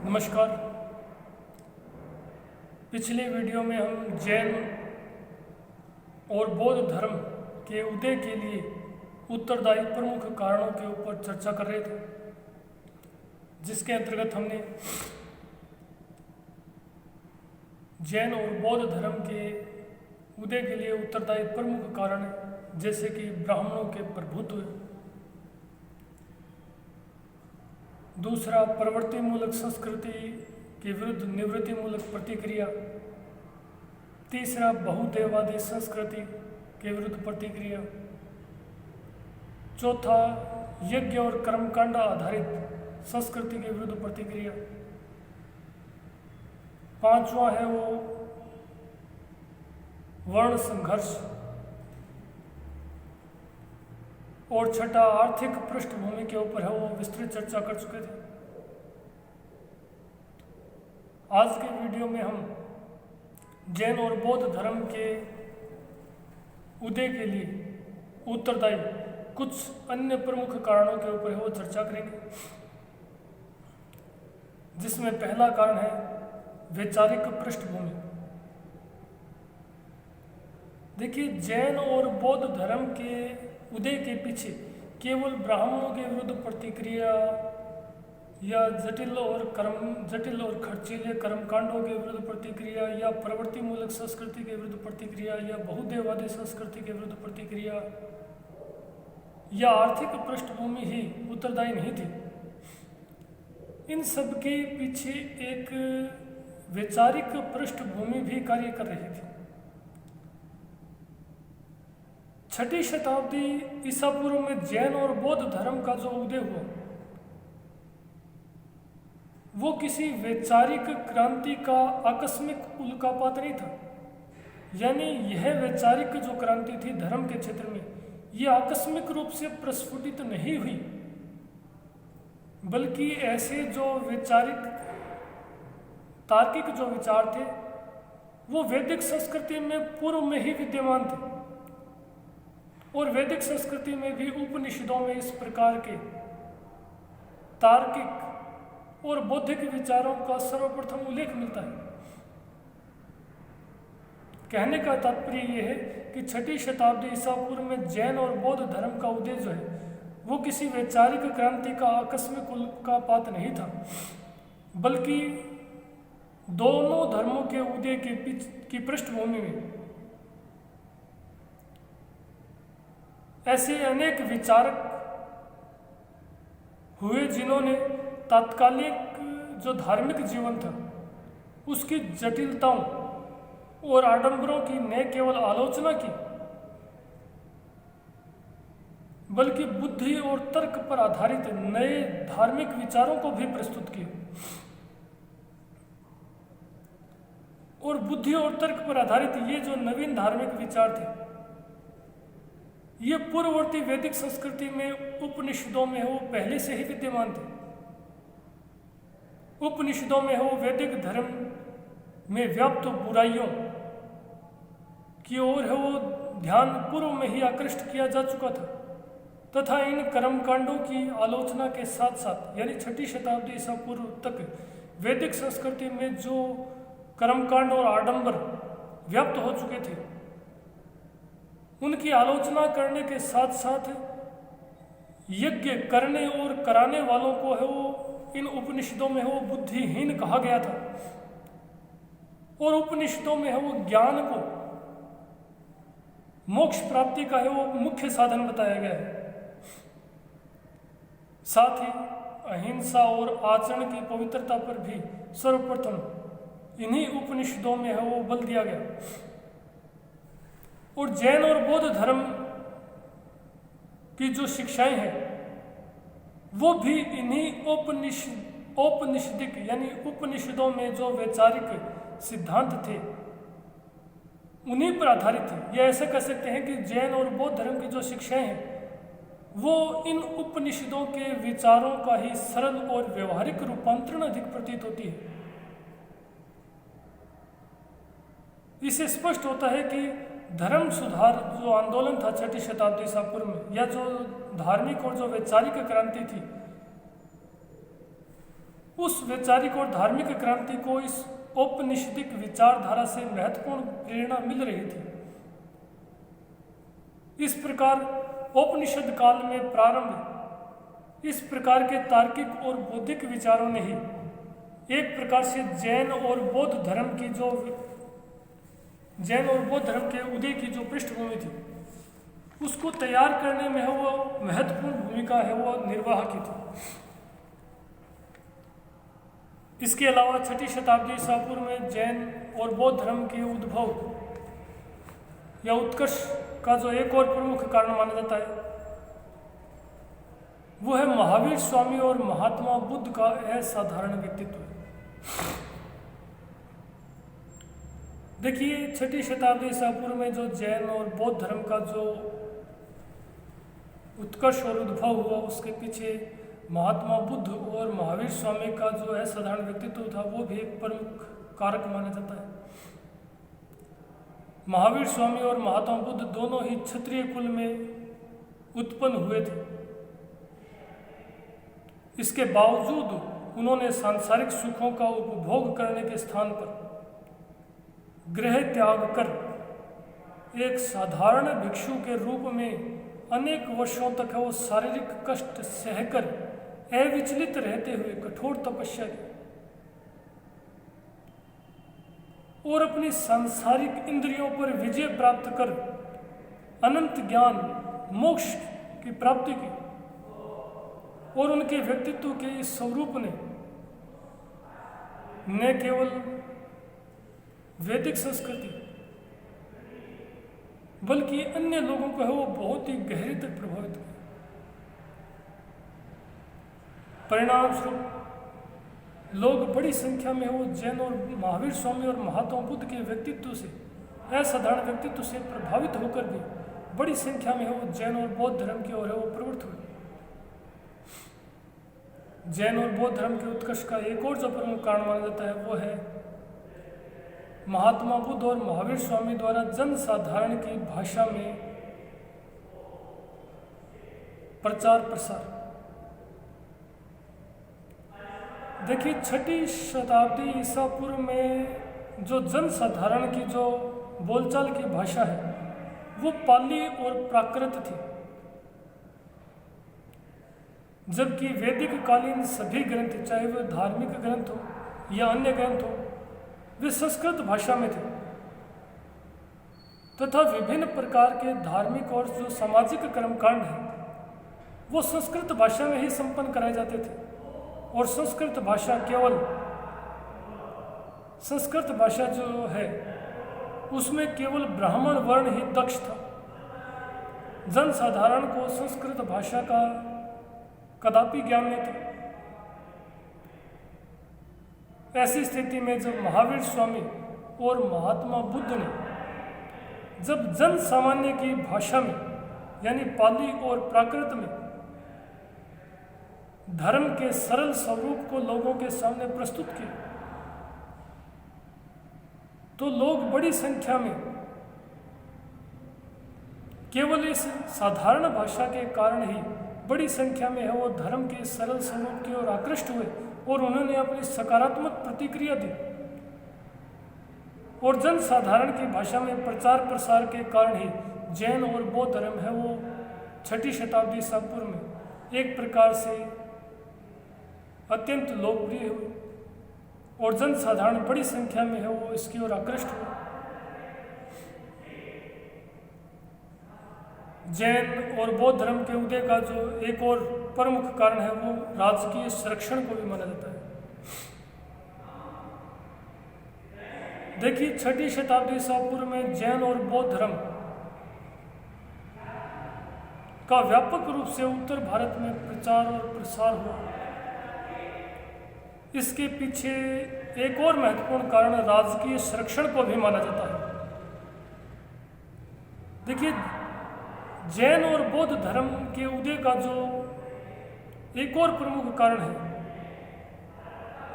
नमस्कार। पिछले वीडियो में हम जैन और बौद्ध धर्म के उदय के लिए उत्तरदायी प्रमुख कारणों के ऊपर चर्चा कर रहे थे, जिसके अंतर्गत हमने जैन और बौद्ध धर्म के उदय के लिए उत्तरदायी प्रमुख कारण जैसे कि ब्राह्मणों के प्रभुत्व, दूसरा प्रवृत्ति मूलक संस्कृति के विरुद्ध निवृत्ति मूलक प्रतिक्रिया, तीसरा बहुदेववादी संस्कृति के विरुद्ध प्रतिक्रिया, चौथा यज्ञ और कर्मकांड आधारित संस्कृति के विरुद्ध प्रतिक्रिया, पांचवा है वो वर्ण संघर्ष, और छठा आर्थिक पृष्ठभूमि के ऊपर है वो विस्तृत चर्चा कर चुके थे। आज के वीडियो में हम जैन और बौद्ध धर्म के उदय के लिए उत्तरदायी कुछ अन्य प्रमुख कारणों के ऊपर है वो चर्चा करेंगे, जिसमें पहला कारण है वैचारिक पृष्ठभूमि। देखिए, जैन और बौद्ध धर्म के उदय के पीछे केवल ब्राह्मणों के विरुद्ध प्रतिक्रिया या जटिल और खर्चीले कर्मकांडों के विरुद्ध प्रतिक्रिया या प्रवृत्ति मूलक संस्कृति के विरुद्ध प्रतिक्रिया या बहुदेववादी संस्कृति के विरुद्ध प्रतिक्रिया या आर्थिक पृष्ठभूमि ही उत्तरदायी नहीं थी। इन सब के पीछे एक वैचारिक पृष्ठभूमि भी कार्य कर रही थी। छठी शताब्दी ईसा पूर्व में जैन और बौद्ध धर्म का जो उदय हुआ वो किसी वैचारिक क्रांति का आकस्मिक उल्कापात नहीं था। यानी यह वैचारिक जो क्रांति थी धर्म के क्षेत्र में, ये आकस्मिक रूप से प्रस्फुटित नहीं हुई, बल्कि ऐसे जो वैचारिक तार्किक जो विचार थे वो वैदिक संस्कृति में पूर्व में ही विद्यमान थे, और वैदिक संस्कृति में भी उपनिषदों में इस प्रकार के तार्किक और बौद्धिक विचारों का सर्वप्रथम उल्लेख मिलता है। कहने का तात्पर्य यह है कि छठी शताब्दी ईसा पूर्व में जैन और बौद्ध धर्म का उदय जो है वो किसी वैचारिक क्रांति का आकस्मिक उल्कापात नहीं था, बल्कि दोनों धर्मों के उदय की पृष्ठभूमि में ऐसे अनेक विचारक हुए जिन्होंने तात्कालिक जो धार्मिक जीवन था उसकी जटिलताओं और आडंबरों की न केवल आलोचना की, बल्कि बुद्धि और तर्क पर आधारित नए धार्मिक विचारों को भी प्रस्तुत किया। और बुद्धि और तर्क पर आधारित ये जो नवीन धार्मिक विचार थे ये पूर्ववर्ती वैदिक संस्कृति में उपनिषदों में हो पहले से ही विद्यमान थे। उपनिषदों में हो वैदिक धर्म में व्याप्त बुराइयों की ओर है वो ध्यान पूर्व में ही आकृष्ट किया जा चुका था, तथा इन कर्मकांडों की आलोचना के साथ साथ यानी छठी शताब्दी ईसा पूर्व तक वैदिक संस्कृति में जो कर्मकांड और आडंबर व्याप्त हो चुके थे उनकी आलोचना करने के साथ साथ यज्ञ करने और कराने वालों को है वो इन उपनिषदों में है वो बुद्धिहीन कहा गया था, और उपनिषदों में है वो ज्ञान को मोक्ष प्राप्ति का है वो मुख्य साधन बताया गया है। साथ ही अहिंसा और आचरण की पवित्रता पर भी सर्वप्रथम इन्हीं उपनिषदों में है वो बल दिया गया। और जैन और बौद्ध धर्म की जो शिक्षाएं हैं वो भी इन्हीं औपनिषदिक यानी उपनिषदों में जो वैचारिक सिद्धांत थे उन्हीं पर आधारित थे। या ऐसे कह सकते हैं कि जैन और बौद्ध धर्म की जो शिक्षाएं हैं वो इन उपनिषदों के विचारों का ही सरल और व्यवहारिक रूपांतरण अधिक प्रतीत होती है। इससे स्पष्ट होता है कि धर्म सुधार जो आंदोलन था छठी शताब्दी ईसा पूर्व में, या जो धार्मिक और जो वैचारिक क्रांति थी उस वैचारिक और धार्मिक क्रांति को इस औपनिषदिक विचारधारा से महत्वपूर्ण प्रेरणा मिल रही थी। इस प्रकार उपनिषद काल में प्रारंभ इस प्रकार के तार्किक और बौद्धिक विचारों ने ही एक प्रकार से जैन और बौद्ध धर्म के उदय की जो पृष्ठभूमि थी उसको तैयार करने में वो महत्वपूर्ण भूमिका है वो निर्वाह की थी। इसके अलावा 6ठी शताब्दी ईसा पूर्व में जैन और बौद्ध धर्म के उद्भव या उत्कर्ष का जो एक और प्रमुख कारण माना जाता है वो है महावीर स्वामी और महात्मा बुद्ध का असाधारण व्यक्तित्व। देखिए 6ठी शताब्दी ईसा पूर्व में जो जैन और बौद्ध धर्म का जो उत्कर्ष और उद्भव हुआ उसके पीछे महात्मा बुद्ध और महावीर स्वामी का जो असाधारण व्यक्तित्व था वो भी एक प्रमुख कारक माना जाता है। महावीर स्वामी और महात्मा बुद्ध दोनों ही क्षत्रिय कुल में उत्पन्न हुए थे। इसके बावजूद उन्होंने सांसारिक सुखों का उपभोग करने के स्थान पर गृह त्याग कर एक साधारण भिक्षु के रूप में अनेक वर्षों तक वो शारीरिक कष्ट सहकर अविचलित रहते हुए कठोर तपस्या की और अपनी सांसारिक इंद्रियों पर विजय प्राप्त कर अनंत ज्ञान मोक्ष की प्राप्ति की। और उनके व्यक्तित्व के इस स्वरूप ने न केवल वैदिक संस्कृति बल्कि अन्य लोगों को है वो बहुत ही गहरे तक प्रभावित किया। परिणाम स्वरूप लोग बड़ी संख्या में वो जैन और महावीर स्वामी और महात्मा बुद्ध के व्यक्तित्व से असाधारण व्यक्तित्व से प्रभावित होकर भी बड़ी संख्या में वो जैन और बौद्ध धर्म की ओर वो प्रवृत्त हुए। जैन और बौद्ध धर्म के उत्कर्ष का एक और जो प्रमुख कारण माना जाता है वो है महात्मा बुद्ध और महावीर स्वामी द्वारा जनसाधारण की भाषा में प्रचार प्रसार। देखिए 6ठी शताब्दी ईसा पूर्व में जो जनसाधारण की जो बोलचाल की भाषा है वो पाली और प्राकृत थी, जबकि वैदिक कालीन सभी ग्रंथ चाहे वे धार्मिक ग्रंथ हो या अन्य ग्रंथ हो वे संस्कृत भाषा में थे तथा विभिन्न प्रकार के धार्मिक और जो सामाजिक कर्मकांड हैं वो संस्कृत भाषा में ही संपन्न कराए जाते थे। और संस्कृत भाषा जो है उसमें केवल ब्राह्मण वर्ण ही दक्ष था। जनसाधारण को संस्कृत भाषा का कदापि ज्ञान नहीं था। ऐसी स्थिति में जब महावीर स्वामी और महात्मा बुद्ध ने जब जन सामान्य की भाषा में यानी पाली और प्राकृत में धर्म के सरल स्वरूप को लोगों के सामने प्रस्तुत किया तो लोग बड़ी संख्या में केवल इस साधारण भाषा के कारण ही बड़ी संख्या में है वो धर्म के सरल स्वरूप की ओर आकृष्ट हुए और उन्होंने अपनी सकारात्मक प्रतिक्रिया दी। और जनसाधारण की भाषा में प्रचार प्रसार के कारण ही जैन और बौद्ध धर्म है वो 6ठी शताब्दी ईसा पूर्व में एक प्रकार से अत्यंत लोकप्रिय हुए और जनसाधारण बड़ी संख्या में है वो इसकी ओर आकृष्ट हुए। जैन और बौद्ध धर्म के उदय का जो एक और प्रमुख कारण है वो राजकीय संरक्षण को भी माना जाता है। देखिए 6ठी शताब्दी ईसा पूर्व में जैन और बौद्ध धर्म का व्यापक रूप से उत्तर भारत में प्रचार और प्रसार हुआ। इसके पीछे एक और महत्वपूर्ण कारण राजकीय संरक्षण को भी माना जाता है। देखिए जैन और बौद्ध धर्म के उदय का जो एक और प्रमुख कारण है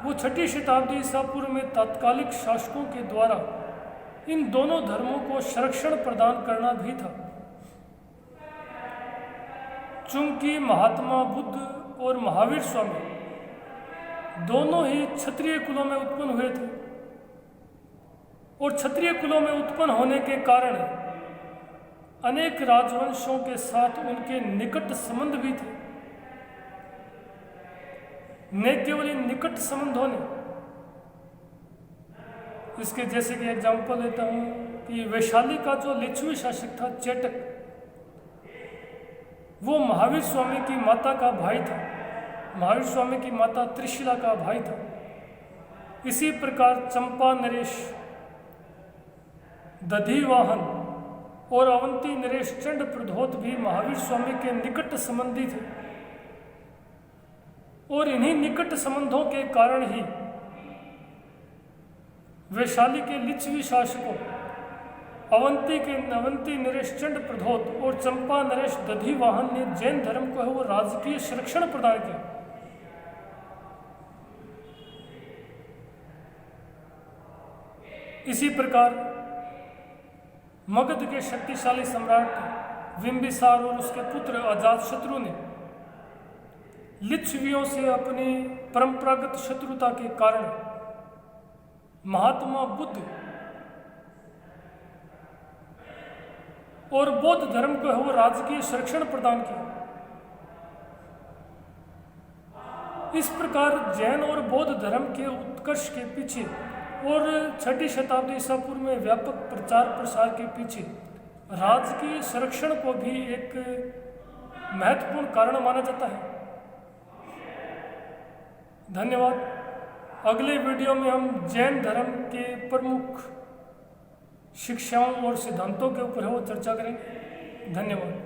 वो 6ठी शताब्दी ईसा पूर्व में तात्कालिक शासकों के द्वारा इन दोनों धर्मों को संरक्षण प्रदान करना भी था। चूंकि महात्मा बुद्ध और महावीर स्वामी दोनों ही क्षत्रिय कुलों में उत्पन्न हुए थे और क्षत्रिय कुलों में उत्पन्न होने के कारण अनेक राजवंशों के साथ उनके निकट संबंध भी थे। न केवल इन निकट संबंधों ने, इसके जैसे कि एग्जाम्पल लेता हूँ कि वैशाली का जो लिच्छवी शासक था चेटक, वो महावीर स्वामी की माता का भाई था, महावीर स्वामी की माता त्रिशिला का भाई था। इसी प्रकार चंपा नरेश, दधिवाहन और अवंती नरेश चंड प्रधोत भी महावीर स्वामी के निकट संबंधी थे और इन्हीं निकट संबंधों के कारण ही वैशाली के लिच्छवी शासकों अवंती नरेश चंड प्रधोत और चंपा नरेश दधिवाहन ने जैन धर्म को है वो राजकीय संरक्षण प्रदान किया। इसी प्रकार मगध के शक्तिशाली सम्राट बिंबिसार और उसके पुत्र अजातशत्रु ने लिच्छवियों से अपनी परंपरागत शत्रुता के कारण महात्मा बुद्ध और बौद्ध धर्म को है वो राजकीय संरक्षण प्रदान किया। इस प्रकार जैन और बौद्ध धर्म के उत्कर्ष के पीछे और 6वीं शताब्दी ईसा पूर्व में व्यापक प्रचार प्रसार के पीछे राजकीय संरक्षण को भी एक महत्वपूर्ण कारण माना जाता है। धन्यवाद। अगले वीडियो में हम जैन धर्म के प्रमुख शिक्षाओं और सिद्धांतों के ऊपर वो चर्चा करेंगे। धन्यवाद।